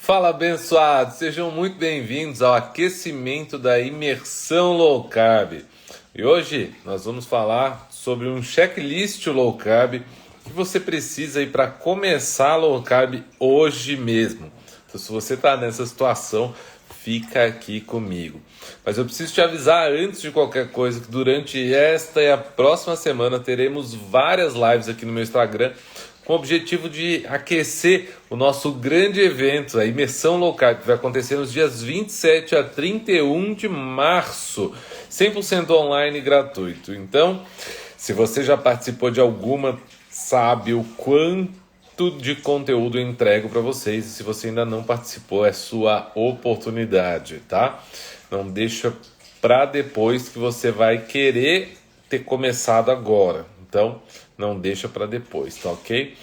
Fala, abençoados! Sejam muito bem-vindos ao aquecimento da imersão low carb. E hoje nós vamos falar sobre um checklist low carb que você precisa ir para começar low carb hoje mesmo. Então, se você está nessa situação, fica aqui comigo. Mas eu preciso te avisar antes de qualquer coisa que durante esta e a próxima semana teremos várias lives aqui no meu Instagram com o objetivo de aquecer o nosso grande evento, a Imersão Low Carb, que vai acontecer nos dias 27 a 31 de março, 100% online e gratuito. Então, se você já participou de alguma, sabe o quanto de conteúdo eu entrego para vocês. E se você ainda não participou, é sua oportunidade, tá? Não deixa para depois que você vai querer ter começado agora. Então, não deixa para depois, tá ok?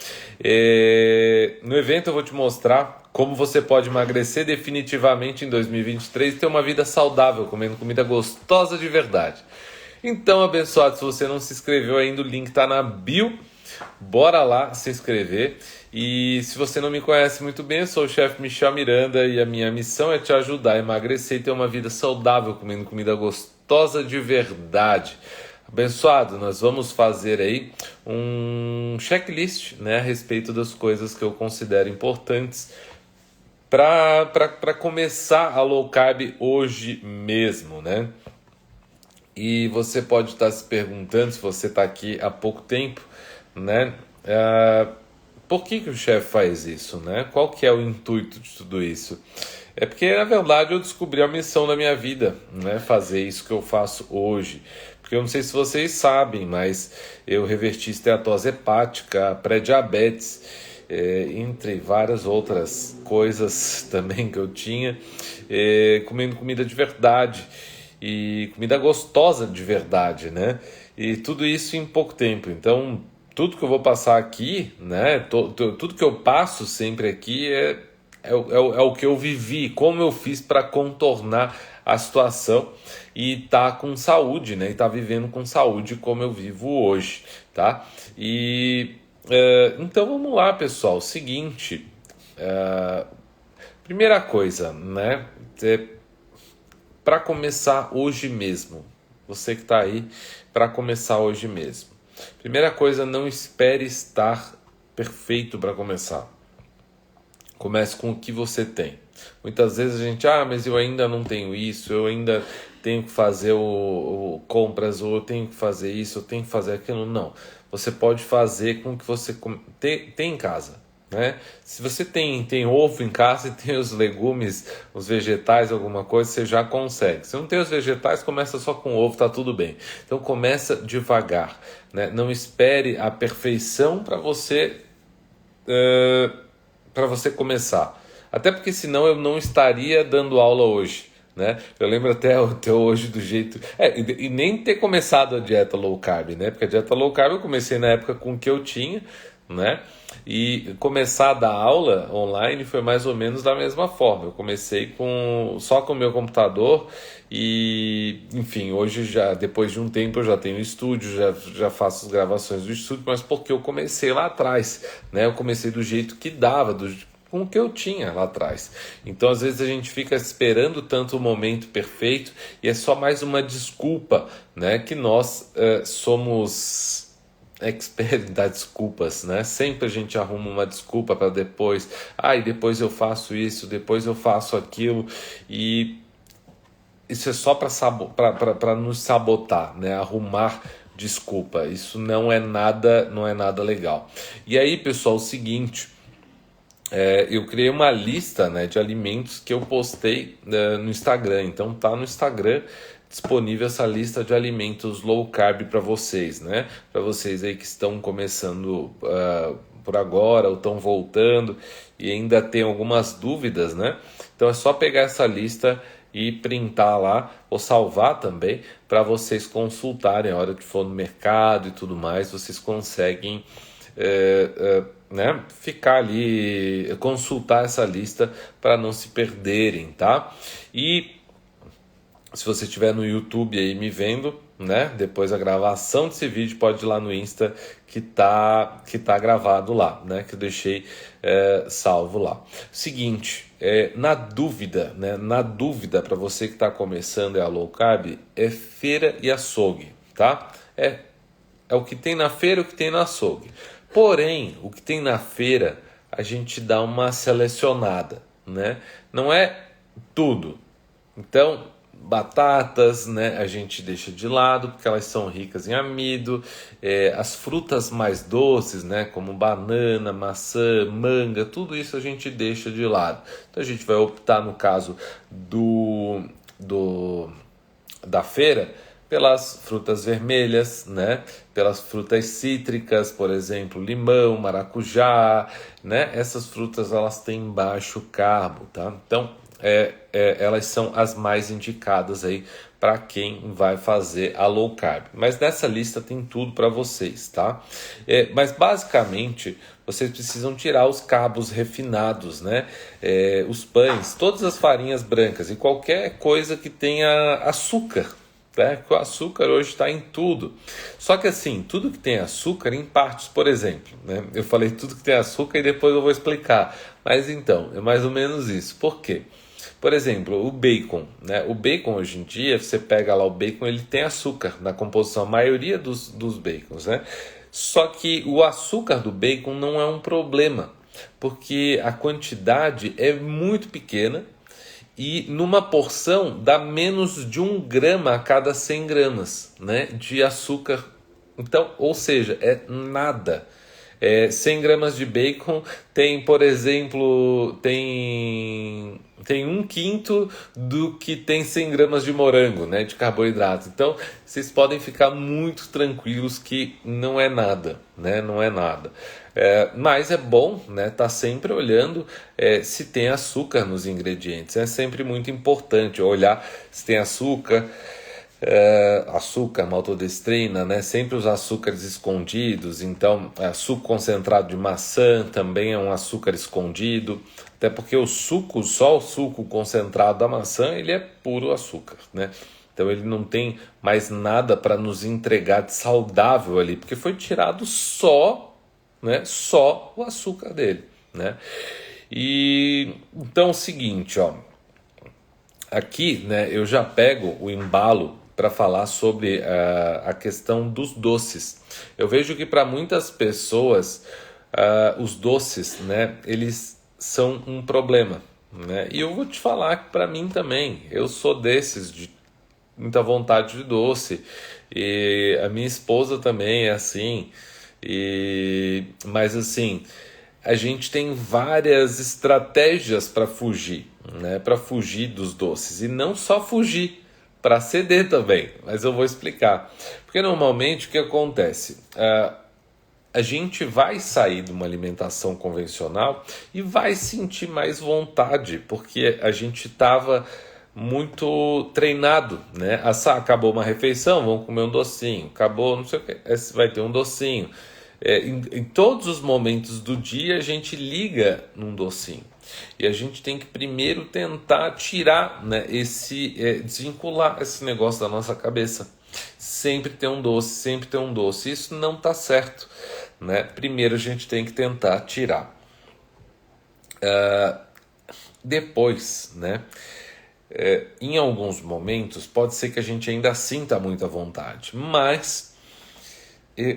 No evento eu vou te mostrar como você pode emagrecer definitivamente em 2023 e ter uma vida saudável, comendo comida gostosa de verdade. Então, abençoado, se você não se inscreveu ainda, o link tá na bio. Bora lá se inscrever. E se você não me conhece muito bem, eu sou o chefe Michel Miranda e a minha missão é te ajudar a emagrecer e ter uma vida saudável, comendo comida gostosa de verdade. Abençoado, nós vamos fazer aí um checklist, né, a respeito das coisas que eu considero importantes para começar a low carb hoje mesmo, né? E você pode estar se perguntando, se você está aqui há pouco tempo, né? Por que o chefe faz isso, né? Qual que é o intuito de tudo isso? É porque, na verdade, eu descobri a missão da minha vida, né? Fazer isso que eu faço hoje. Porque eu não sei se vocês sabem, mas eu reverti esteatose hepática, pré-diabetes, entre várias outras coisas também que eu tinha, comendo comida de verdade e comida gostosa de verdade, né? E tudo isso em pouco tempo. Então, tudo que eu vou passar aqui, né? Tudo que eu passo sempre aqui é o que eu vivi, como eu fiz para contornar a situação e tá com saúde, né? E tá vivendo com saúde como eu vivo hoje, tá? Então vamos lá, pessoal. Seguinte, primeira coisa, né? Para começar hoje mesmo, você que tá aí, para começar hoje mesmo. Primeira coisa, não espere estar perfeito para começar. Comece com o que você tem. Muitas vezes a gente, mas eu ainda não tenho isso, eu ainda tenho que fazer compras, ou eu tenho que fazer isso, eu tenho que fazer aquilo. Não, você pode fazer com o que você tem em casa, né? Se você tem ovo em casa e tem os legumes, os vegetais, alguma coisa, você já consegue. Se não tem os vegetais, começa só com ovo, tá tudo bem. Então começa devagar, né? Não espere a perfeição para você começar. Até porque senão eu não estaria dando aula hoje, né? Eu lembro até hoje do jeito... E nem ter começado a dieta low carb, né? Porque a dieta low carb eu comecei na época com o que eu tinha, né? E começar a dar aula online foi mais ou menos da mesma forma. Eu comecei só com o meu computador e, enfim, hoje já, depois de um tempo eu já tenho estúdio, já faço as gravações do estúdio, mas porque eu comecei lá atrás, né? Eu comecei do jeito que dava, com o que eu tinha lá atrás. Então, às vezes, a gente fica esperando tanto o momento perfeito e é só mais uma desculpa, né? Que nós somos expert em dar desculpas, né? Sempre a gente arruma uma desculpa para depois. E depois eu faço isso, depois eu faço aquilo. E isso é só para nos sabotar, né? Arrumar desculpa. Isso não é nada legal. E aí, pessoal, o seguinte... eu criei uma lista, né, de alimentos que eu postei no Instagram. Então tá no Instagram disponível essa lista de alimentos low carb para vocês, né? Para vocês aí que estão começando por agora ou estão voltando e ainda tem algumas dúvidas, né? Então é só pegar essa lista e printar lá ou salvar também para vocês consultarem a hora que for no mercado e tudo mais. Vocês conseguem né, ficar ali, consultar essa lista para não se perderem, tá? E Se você estiver no YouTube aí me vendo, né? Depois da gravação desse vídeo, pode ir lá no Insta que tá gravado lá, né? Que eu deixei salvo lá. Seguinte, na dúvida, né? Na dúvida, para você que está começando a low carb, é feira e açougue, tá? É o que tem na feira, o que tem no açougue. Porém, o que tem na feira, a gente dá uma selecionada, né? Não é tudo. Então, batatas, né, a gente deixa de lado porque elas são ricas em amido. As frutas mais doces, né, como banana, maçã, manga, tudo isso a gente deixa de lado. Então a gente vai optar, no caso da feira, pelas frutas vermelhas, né? Pelas frutas cítricas, por exemplo, limão, maracujá, né? Essas frutas elas têm baixo carbo, tá? Então elas são as mais indicadas aí para quem vai fazer a low carb. Mas nessa lista tem tudo para vocês, tá? Mas basicamente vocês precisam tirar os carbos refinados, né? Os pães, todas as farinhas brancas e qualquer coisa que tenha açúcar. Que o açúcar hoje está em tudo. Só que assim, tudo que tem açúcar em partes, por exemplo, né? Eu falei tudo que tem açúcar e depois eu vou explicar. Mas então, é mais ou menos isso. Por quê? Por exemplo, o bacon, né? O bacon hoje em dia, você pega lá o bacon, ele tem açúcar na composição, a maioria dos bacons, né? Só que o açúcar do bacon não é um problema, porque a quantidade é muito pequena e numa porção dá menos de 1 grama a cada 100 gramas, né, de açúcar. Então, ou seja, é nada. 100 gramas de bacon tem, por exemplo, tem 1/5 do que tem 100 gramas de morango, né, de carboidrato. Então, vocês podem ficar muito tranquilos que não é nada, né, não é nada. Mas é bom, né, tá sempre olhando se tem açúcar nos ingredientes. É sempre muito importante olhar se tem açúcar. Açúcar, maltodestrina, né? Sempre os açúcares escondidos. Então, suco concentrado de maçã também é um açúcar escondido, até porque só o suco concentrado da maçã, ele é puro açúcar, né? Então ele não tem mais nada para nos entregar de saudável ali, porque foi tirado só, né? Só o açúcar dele, né? E então é o seguinte, ó. Aqui, né, eu já pego o embalo para falar sobre a questão dos doces. Eu vejo que para muitas pessoas os doces, né, eles são um problema, né? E eu vou te falar que para mim também, eu sou desses de muita vontade de doce e a minha esposa também é assim. Mas assim, a gente tem várias estratégias para fugir, né? Para fugir dos doces e não só fugir, para ceder também, mas eu vou explicar. Porque normalmente o que acontece? A gente vai sair de uma alimentação convencional e vai sentir mais vontade, porque a gente estava muito treinado, né? Acabou uma refeição, vamos comer um docinho. Acabou, não sei o que, vai ter um docinho. Em todos os momentos do dia a gente liga num docinho. E a gente tem que primeiro tentar tirar, né, desvincular esse negócio da nossa cabeça. Sempre tem um doce, sempre tem um doce. Isso não está certo, né? Primeiro a gente tem que tentar tirar. Depois, né? Em alguns momentos pode ser que a gente ainda sinta muita vontade, mas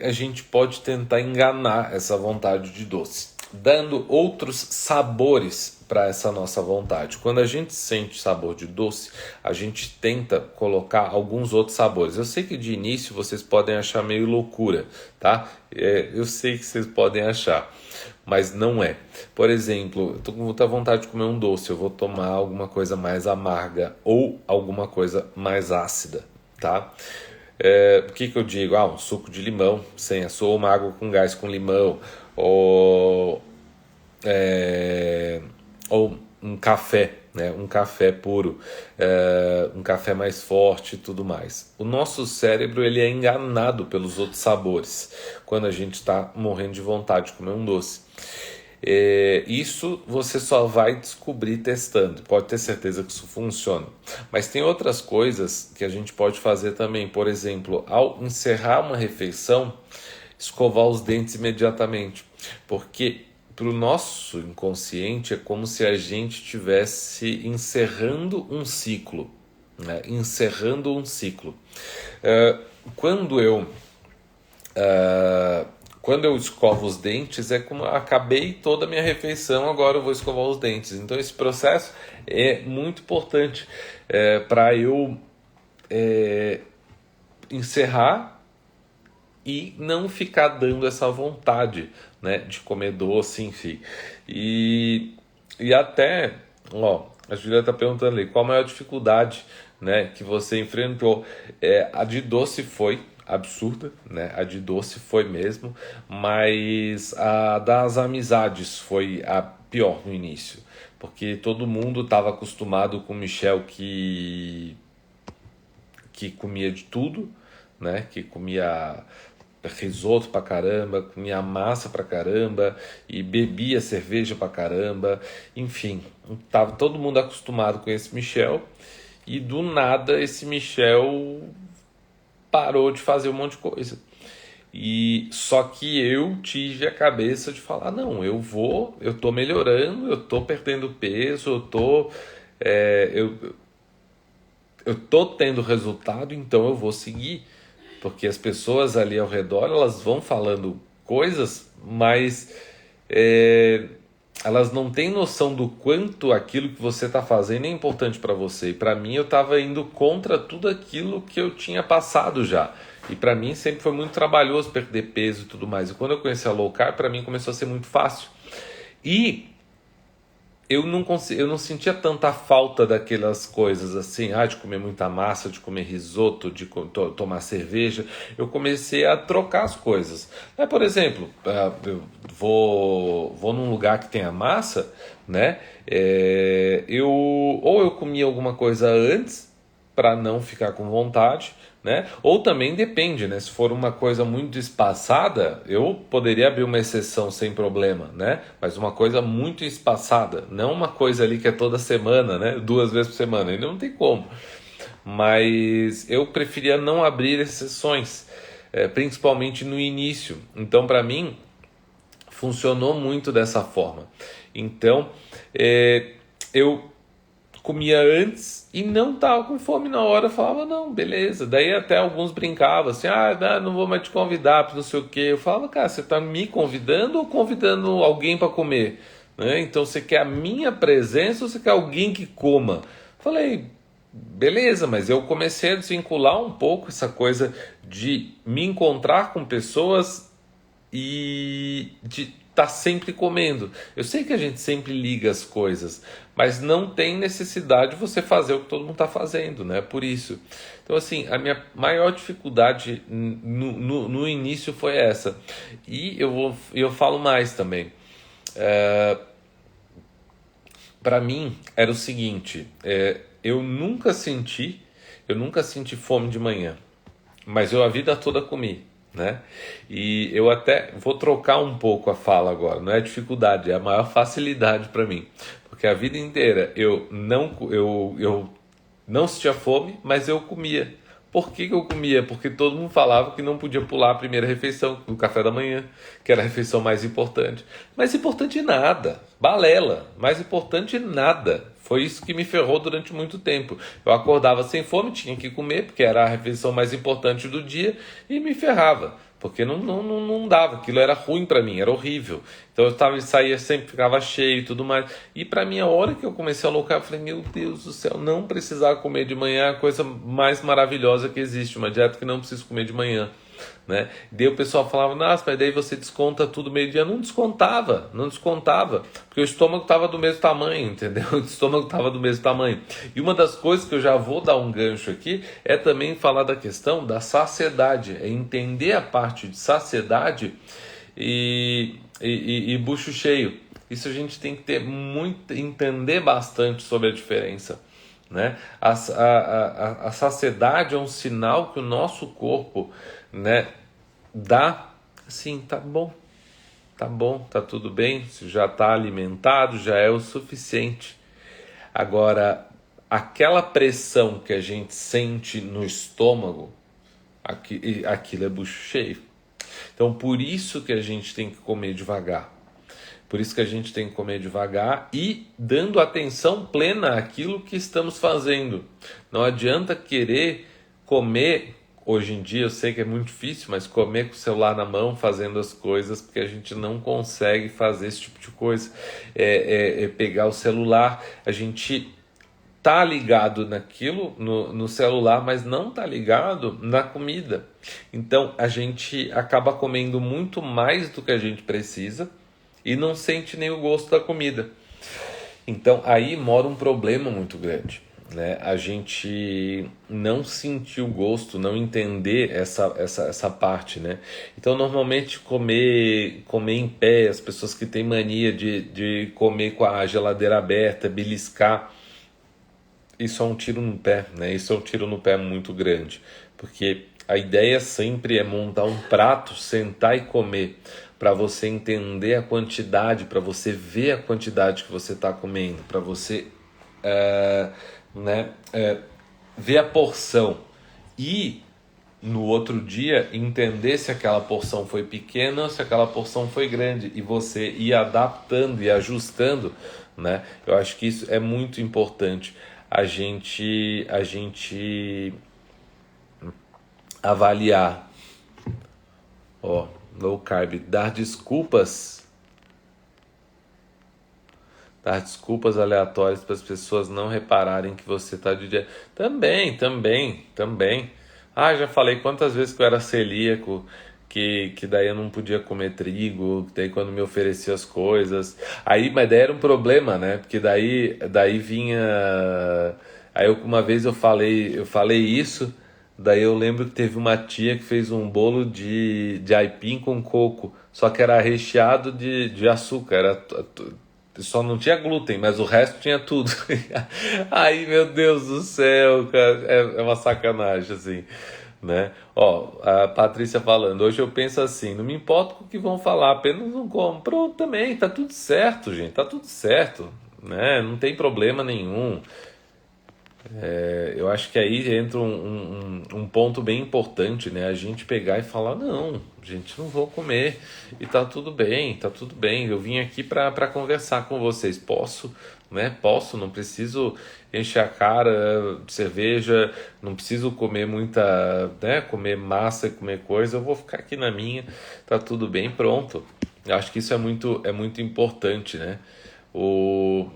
a gente pode tentar enganar essa vontade de doce, dando outros sabores para essa nossa vontade. Quando a gente sente sabor de doce, a gente tenta colocar alguns outros sabores. Eu sei que de início vocês podem achar meio loucura, tá? Eu sei que vocês podem achar, mas não é. Por exemplo, eu tô com muita vontade de comer um doce, eu vou tomar alguma coisa mais amarga ou alguma coisa mais ácida, tá? O que eu digo? Um suco de limão sem açúcar, ou uma água com gás com limão, ou um café, né? Um café puro, um café mais forte e tudo mais. O nosso cérebro ele é enganado pelos outros sabores quando a gente está morrendo de vontade de comer um doce. Isso você só vai descobrir testando, pode ter certeza que isso funciona. Mas tem outras coisas que a gente pode fazer também, por exemplo, ao encerrar uma refeição, escovar os dentes imediatamente, porque para o nosso inconsciente é como se a gente estivesse encerrando um ciclo, né? Encerrando um ciclo. Quando eu quando eu escovo os dentes, é como acabei toda a minha refeição, agora eu vou escovar os dentes. Então esse processo é muito importante para eu encerrar e não ficar dando essa vontade, né, de comer doce, enfim. E até, ó, a Julia está perguntando ali, qual a maior dificuldade, né, que você enfrentou? A de doce foi absurda, né? A de doce foi mesmo, mas a das amizades foi a pior no início, porque todo mundo estava acostumado com o Michel que comia de tudo, né? Que comia risoto pra caramba, comia massa pra caramba e bebia cerveja pra caramba, enfim, tava todo mundo acostumado com esse Michel e do nada esse Michel parou de fazer um monte de coisa. E só que eu tive a cabeça de falar, não, eu tô melhorando, eu tô perdendo peso, eu tô tendo resultado, então eu vou seguir, porque as pessoas ali ao redor elas vão falando coisas, mas é, elas não têm noção do quanto aquilo que você está fazendo é importante para você. E para mim eu estava indo contra tudo aquilo que eu tinha passado já. E para mim sempre foi muito trabalhoso perder peso e tudo mais. E quando eu conheci a low carb, para mim começou a ser muito fácil. E eu não sentia tanta falta daquelas coisas assim, de comer muita massa, de comer risoto, de tomar cerveja. Eu comecei a trocar as coisas. Por exemplo, eu vou num lugar que tenha massa, né? Ou eu comia alguma coisa antes para não ficar com vontade, né? Ou também depende, né? Se for uma coisa muito espaçada, eu poderia abrir uma exceção sem problema, né? Mas uma coisa muito espaçada, não uma coisa ali que é toda semana, né? 2 vezes por semana, ainda não tem como. Mas eu preferia não abrir exceções, principalmente no início. Então, para mim, funcionou muito dessa forma. Então, eu comia antes e não tava com fome na hora, eu falava, não, beleza. Daí até alguns brincavam assim, não vou mais te convidar, não sei o quê. Eu falava, cara, você tá me convidando ou convidando alguém para comer? Né? Então você quer a minha presença ou você quer alguém que coma? Falei, beleza, mas eu comecei a desvincular um pouco essa coisa de me encontrar com pessoas e de estar sempre comendo. Eu sei que a gente sempre liga as coisas, mas não tem necessidade de você fazer o que todo mundo está fazendo, né? Por isso. Então, assim, a minha maior dificuldade no início foi essa. E eu falo mais também. Para mim, era o seguinte, eu nunca senti fome de manhã, mas eu a vida toda comi, né? E eu até vou trocar um pouco a fala agora, não é dificuldade, é a maior facilidade para mim, porque a vida inteira eu não sentia fome, mas eu comia. Por que eu comia? Porque todo mundo falava que não podia pular a primeira refeição, o café da manhã, que era a refeição mais importante. Mais importante nada, balela, mais importante nada. Foi isso que me ferrou durante muito tempo. Eu acordava sem fome, tinha que comer, porque era a refeição mais importante do dia, e me ferrava, porque não dava, aquilo era ruim para mim, era horrível. Então saía sempre, ficava cheio e tudo mais. E para mim, a hora que eu comecei a alocar, eu falei, meu Deus do céu, não precisar comer de manhã é a coisa mais maravilhosa que existe, uma dieta que não preciso comer de manhã. Né? Daí o pessoal falava, nossa, mas daí você desconta tudo meio-dia. Não descontava, porque o estômago estava do mesmo tamanho, entendeu? O estômago estava do mesmo tamanho. E uma das coisas que eu já vou dar um gancho aqui é também falar da questão da saciedade, é entender a parte de saciedade e bucho cheio. Isso a gente tem que entender bastante sobre a diferença. Né? A saciedade é um sinal que o nosso corpo, né, dá assim, tá bom, tá bom, tá tudo bem, se já está alimentado, já é o suficiente. Agora, aquela pressão que a gente sente no estômago, aquilo é bucho cheio. Então, por isso que a gente tem que comer devagar. Por isso que a gente tem que comer devagar e dando atenção plena àquilo que estamos fazendo. Não adianta querer comer, hoje em dia eu sei que é muito difícil, mas comer com o celular na mão, fazendo as coisas, porque a gente não consegue fazer esse tipo de coisa. É pegar o celular, a gente tá ligado naquilo, no celular, mas não tá ligado na comida. Então a gente acaba comendo muito mais do que a gente precisa e não sente nem o gosto da comida. Então aí mora um problema muito grande, né? A gente não sentir o gosto, não entender essa parte, né? Então normalmente comer em pé, as pessoas que têm mania de comer com a geladeira aberta, beliscar, isso é um tiro no pé, né? Isso é um tiro no pé muito grande, porque a ideia sempre é montar um prato, sentar e comer, para você entender a quantidade, para você ver a quantidade que você está comendo, para você né, ver a porção e no outro dia entender se aquela porção foi pequena ou se aquela porção foi grande e você ir adaptando e ajustando, né? Eu acho que isso é muito importante a gente avaliar. Ó, low carb, dar desculpas aleatórias para as pessoas não repararem que você está de dieta. Também. Ah, já falei quantas vezes que eu era celíaco, que daí eu não podia comer trigo, daí quando me oferecia as coisas. Aí, mas daí era um problema, né? Porque daí vinha. Aí uma vez eu falei isso, daí eu lembro que teve uma tia que fez um bolo de aipim com coco, só que era recheado de açúcar, só não tinha glúten, mas o resto tinha tudo. Aí, meu Deus do céu, cara, é uma sacanagem, assim, né? Ó, a Patrícia falando, hoje eu penso assim, não me importo com o que vão falar, apenas não como. Pronto, também, tá tudo certo, gente, tá tudo certo, né? Não tem problema nenhum. Eu acho que aí entra um ponto bem importante, né? A gente pegar e falar, não, gente, não vou comer e tá tudo bem, tá tudo bem. Eu vim aqui para conversar com vocês. Posso, né? Posso, não preciso encher a cara de cerveja, não preciso comer muita, né? Comer massa e comer coisa. Eu vou ficar aqui na minha, tá tudo bem, pronto. Eu acho que isso é muito importante, né? O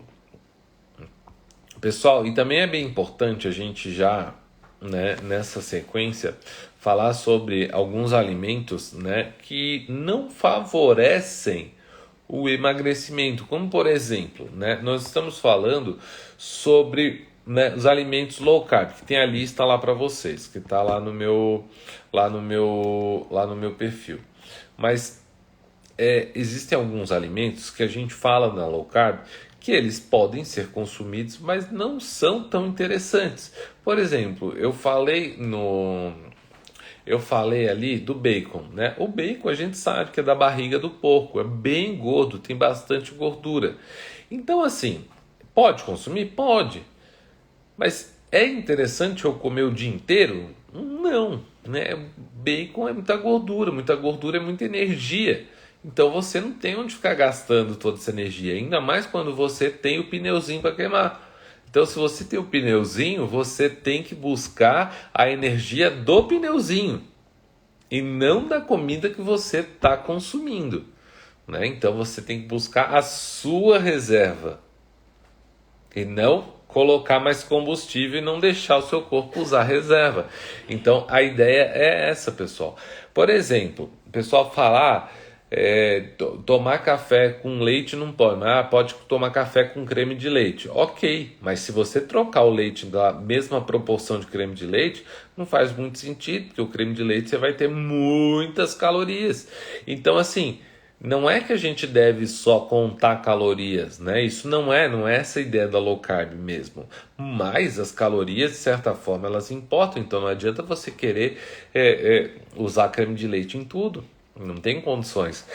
Pessoal, e também é bem importante a gente já, né, nessa sequência, falar sobre alguns alimentos, né, que não favorecem o emagrecimento, como por exemplo, né, nós estamos falando sobre, né, os alimentos low carb, que tem a lista lá para vocês, que está lá no meu perfil. Mas existem alguns alimentos que a gente fala na low carb que eles podem ser consumidos, mas não são tão interessantes. Por exemplo, eu falei ali do bacon, né? O bacon a gente sabe que é da barriga do porco, é bem gordo, tem bastante gordura. Então, assim, pode consumir? Pode. Mas é interessante eu comer o dia inteiro? Não, né? Bacon é muita gordura é muita energia. Então você não tem onde ficar gastando toda essa energia, ainda mais quando você tem o pneuzinho para queimar. Então, se você tem o pneuzinho, você tem que buscar a energia do pneuzinho e não da comida que você está consumindo, né? Então você tem que buscar a sua reserva e não colocar mais combustível e não deixar o seu corpo usar reserva. Então a ideia é essa, pessoal. Por exemplo, o pessoal fala, tomar café com leite não pode, mas pode tomar café com creme de leite. Ok, mas se você trocar o leite da mesma proporção de creme de leite, não faz muito sentido, porque o creme de leite você vai ter muitas calorias. Então, assim, não é que a gente deve só contar calorias, né? Isso não é essa a ideia da low carb mesmo. Mas as calorias, de certa forma, elas importam. Então não adianta você querer usar creme de leite em tudo. Não tem condições.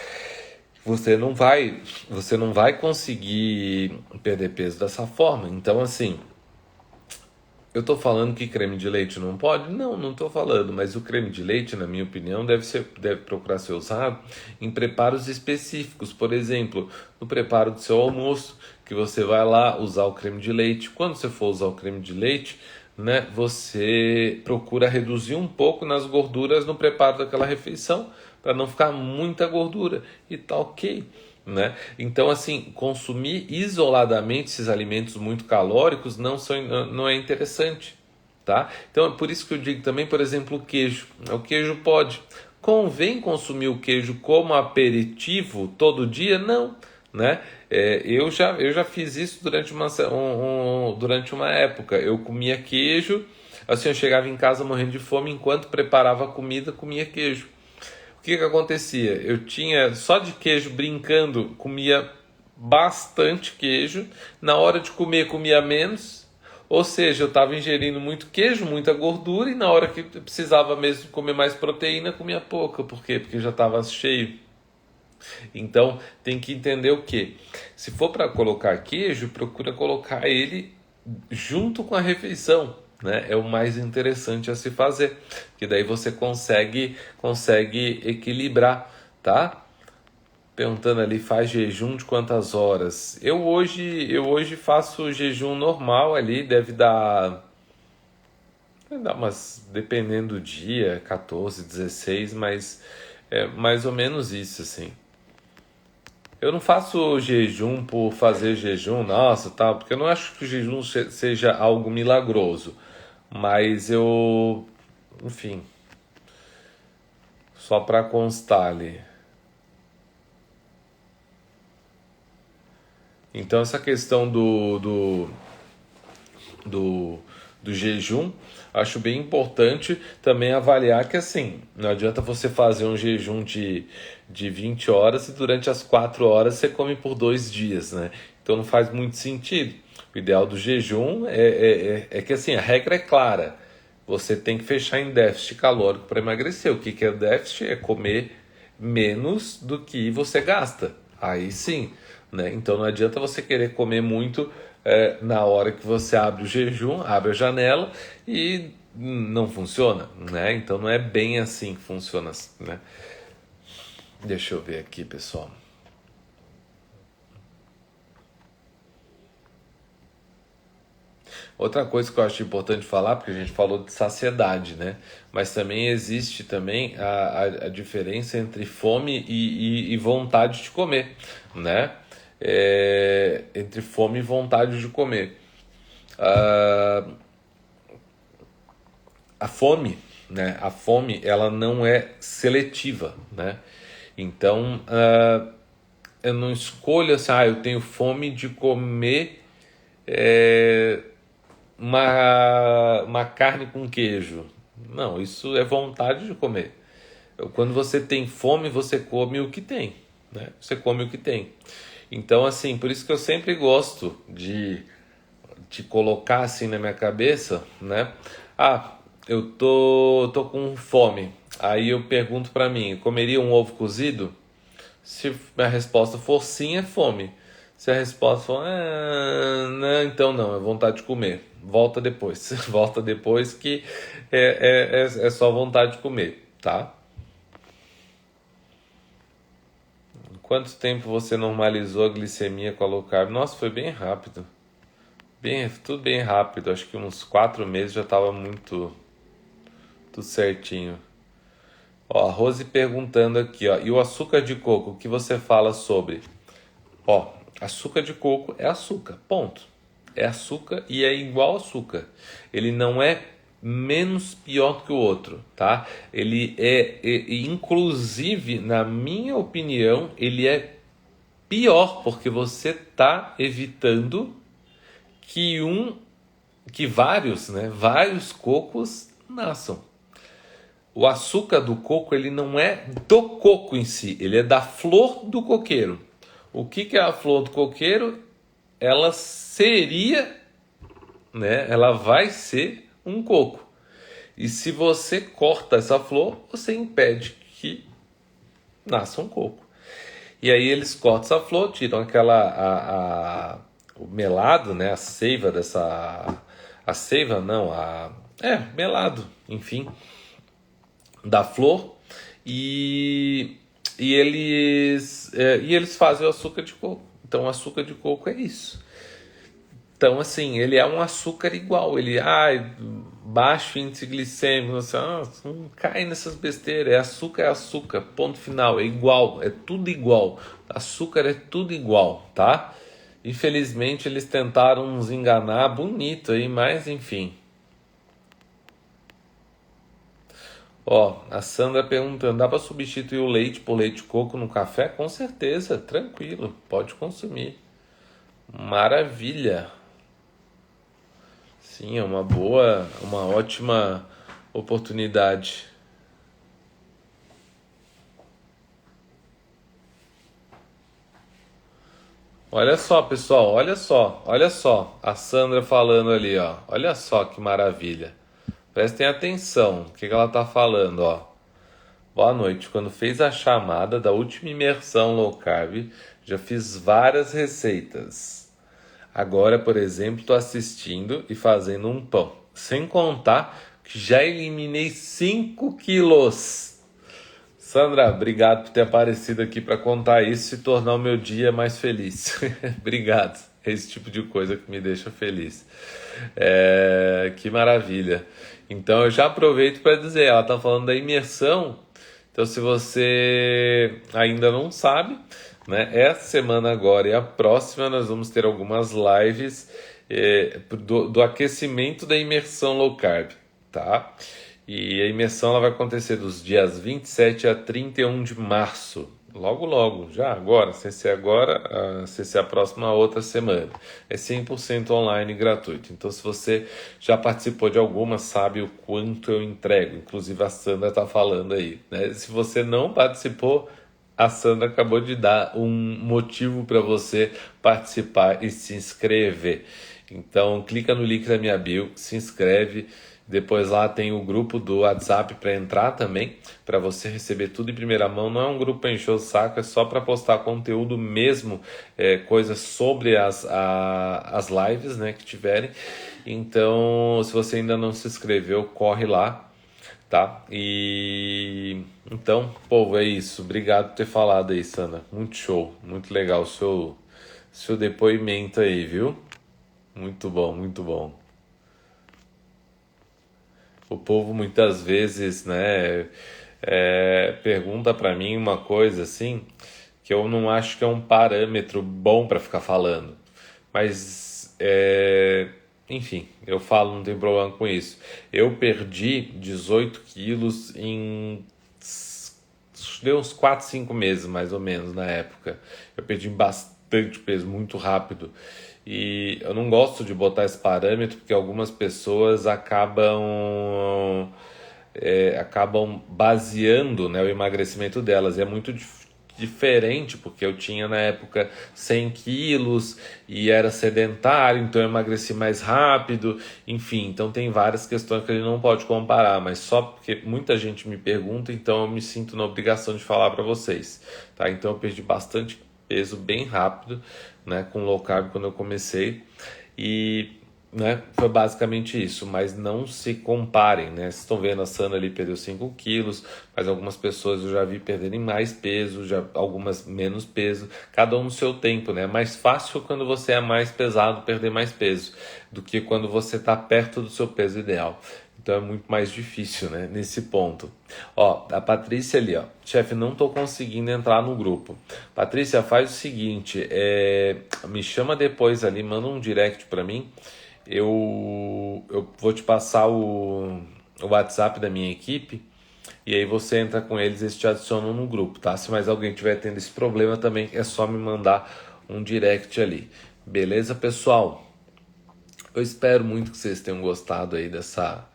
você não vai conseguir perder peso dessa forma. Então, assim, eu tô falando que creme de leite não pode? Não, não tô falando, mas o creme de leite, na minha opinião, deve procurar ser usado em preparos específicos. Por exemplo, no preparo do seu almoço, que você vai lá usar o creme de leite. Quando você for usar o creme de leite, né, você procura reduzir um pouco nas gorduras no preparo daquela refeição, para não ficar muita gordura, e tá ok. Né? Então, assim, consumir isoladamente esses alimentos muito calóricos não é interessante, tá? Então, é por isso que eu digo também, por exemplo, o queijo. O queijo pode. Convém consumir o queijo como aperitivo todo dia? Não, né? Eu já fiz isso durante uma época. Eu comia queijo, assim, eu chegava em casa morrendo de fome, enquanto preparava a comida, comia queijo. O que acontecia? Eu tinha só de queijo brincando, comia bastante queijo. Na hora de comer, comia menos. Ou seja, eu estava ingerindo muito queijo, muita gordura. E na hora que eu precisava mesmo comer mais proteína, comia pouca. Por quê? Porque já estava cheio. Então, tem que entender o que? Se for para colocar queijo, procura colocar ele junto com a refeição, né? É o mais interessante a se fazer, que daí você consegue equilibrar, tá? Perguntando ali, faz jejum de quantas horas? Eu hoje faço jejum normal ali, deve dar umas, dependendo do dia, 14, 16, mas é mais ou menos isso, assim. Eu não faço jejum por fazer jejum, nossa, tal, porque eu não acho que o jejum seja algo milagroso. Mas enfim, só para constar ali. Então essa questão do, do jejum, acho bem importante também avaliar que assim, não adianta você fazer um jejum de 20 horas e durante as 4 horas você come por 2 dias, né? Então não faz muito sentido. O ideal do jejum é que assim, a regra é clara. Você tem que fechar em déficit calórico para emagrecer. O que é déficit? É comer menos do que você gasta. Aí sim, né? Então não adianta você querer comer muito na hora que você abre o jejum, abre a janela e não funciona, né? Então não é bem assim que funciona, né? Deixa eu ver aqui, pessoal. Outra coisa que eu acho importante falar, porque a gente falou de saciedade, né? Mas também existe também a diferença entre fome e vontade de comer, né? Entre fome e vontade de comer. Ah, a fome, né? A fome, ela não é seletiva, né? Então, eu não escolho assim, eu tenho fome de comer é, uma carne com queijo. Não, isso é vontade de comer. Quando você tem fome, você come o que tem, né? Você come o que tem. Então, assim, por isso que eu sempre gosto de colocar assim na minha cabeça, né? Eu tô com fome. Aí eu pergunto pra mim, comeria um ovo cozido? Se a resposta for sim, é fome. Se a resposta for, não, então não, é vontade de comer. Volta depois. Volta depois que é só vontade de comer, tá? Quanto tempo você normalizou a glicemia com a low carb? Nossa, foi bem rápido. Tudo bem rápido. Acho que uns 4 meses já estava tudo certinho. Ó, a Rose perguntando aqui, ó. E o açúcar de coco, o que você fala sobre? Ó, açúcar de coco é açúcar, ponto. É açúcar e é igual açúcar. Ele não é menos pior que o outro, tá? Inclusive, na minha opinião, ele é pior porque você tá evitando que vários, né, vários cocos nasçam. O açúcar do coco, ele não é do coco em si, ele é da flor do coqueiro. O que é a flor do coqueiro? Ela seria, né, ela vai ser um coco. E se você corta essa flor, você impede que nasça um coco. E aí eles cortam essa flor, tiram o melado, né? A seiva dessa. A seiva não, melado, enfim, da flor. E, e eles fazem o açúcar de coco. Então o açúcar de coco é isso. Então, assim, ele é um açúcar igual. Ele, baixo índice glicêmico, você, não cai nessas besteiras. É açúcar, ponto final. É igual, é tudo igual. Açúcar é tudo igual, tá? Infelizmente, eles tentaram nos enganar bonito aí, mas enfim. Ó, a Sandra perguntando, dá para substituir o leite por leite de coco no café? Com certeza, tranquilo, pode consumir. Maravilha. Sim, é uma ótima oportunidade. Olha só, pessoal, olha só, a Sandra falando ali, ó. Olha só que maravilha. Prestem atenção, o que ela tá falando, ó. Boa noite. Quando fez a chamada da última imersão low carb, já fiz várias receitas. Agora, por exemplo, estou assistindo e fazendo um pão. Sem contar que já eliminei 5 quilos. Sandra, obrigado por ter aparecido aqui para contar isso e tornar o meu dia mais feliz. Obrigado. É esse tipo de coisa que me deixa feliz. Que maravilha. Então eu já aproveito para dizer, ela está falando da imersão. Então se você ainda não sabe, né, essa semana agora e a próxima nós vamos ter algumas lives do aquecimento da imersão low carb, tá? E a imersão ela vai acontecer dos dias 27 a 31 de março. Logo, logo, já agora, sem ser agora, sem ser a próxima outra semana. É 100% online e gratuito. Então, se você já participou de alguma, sabe o quanto eu entrego. Inclusive, a Sandra está falando aí, né? Se você não participou, a Sandra acabou de dar um motivo para você participar e se inscrever. Então, clica no link da minha bio, se inscreve. Depois lá tem o grupo do WhatsApp para entrar também, para você receber tudo em primeira mão. Não é um grupo para encher o saco, é só para postar conteúdo mesmo, coisas sobre as lives, né, que tiverem. Então, se você ainda não se inscreveu, corre lá, tá? E então, povo, é isso. Obrigado por ter falado aí, Sandra. Muito show, muito legal o seu depoimento aí, viu? Muito bom, muito bom. O povo muitas vezes, né, pergunta para mim uma coisa assim que eu não acho que é um parâmetro bom para ficar falando, mas enfim, eu falo, não tem problema com isso. Eu perdi 18 quilos deu uns 4, 5 meses mais ou menos na época. Eu perdi bastante peso, muito rápido. E eu não gosto de botar esse parâmetro porque algumas pessoas acabam baseando, né, o emagrecimento delas. E é muito diferente, porque eu tinha na época 100 quilos e era sedentário, então eu emagreci mais rápido. Enfim, então tem várias questões que a gente não pode comparar, mas só porque muita gente me pergunta, então eu me sinto na obrigação de falar para vocês, tá? Então eu perdi bastante peso bem rápido, né, com low carb quando eu comecei e, né, foi basicamente isso, mas não se comparem, né? Vocês estão vendo a Sana ali perdeu 5 quilos, mas algumas pessoas eu já vi perderem mais peso, já algumas menos peso, cada um no seu tempo, né? É mais fácil quando você é mais pesado perder mais peso do que quando você está perto do seu peso ideal. Então é muito mais difícil, né, nesse ponto. Ó, a Patrícia ali, ó. Chefe, não tô conseguindo entrar no grupo. Patrícia, faz o seguinte, me chama depois ali, manda um direct para mim. Eu vou te passar o WhatsApp da minha equipe e aí você entra com eles e eles te adicionam no grupo, tá? Se mais alguém tiver tendo esse problema também, é só me mandar um direct ali. Beleza, pessoal? Eu espero muito que vocês tenham gostado aí dessa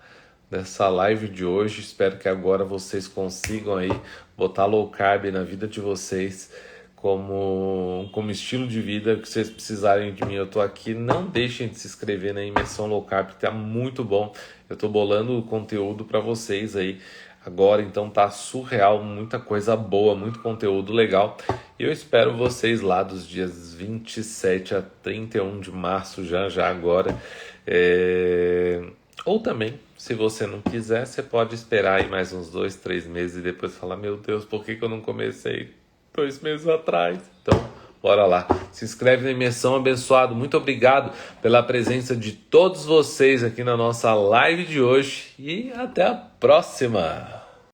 live de hoje. Espero que agora vocês consigam aí botar low carb na vida de vocês como estilo de vida. Que vocês precisarem de mim, eu tô aqui. Não deixem de se inscrever na imersão low carb, que tá muito bom. Eu tô bolando o conteúdo para vocês aí agora, então tá surreal, muita coisa boa, muito conteúdo legal. E eu espero vocês lá dos dias 27 a 31 de março, já agora. Ou também, se você não quiser, você pode esperar aí mais uns 2, 3 meses e depois falar, meu Deus, por que eu não comecei 2 meses atrás? Então, bora lá. Se inscreve na Imersão Abençoado. Muito obrigado pela presença de todos vocês aqui na nossa live de hoje e até a próxima.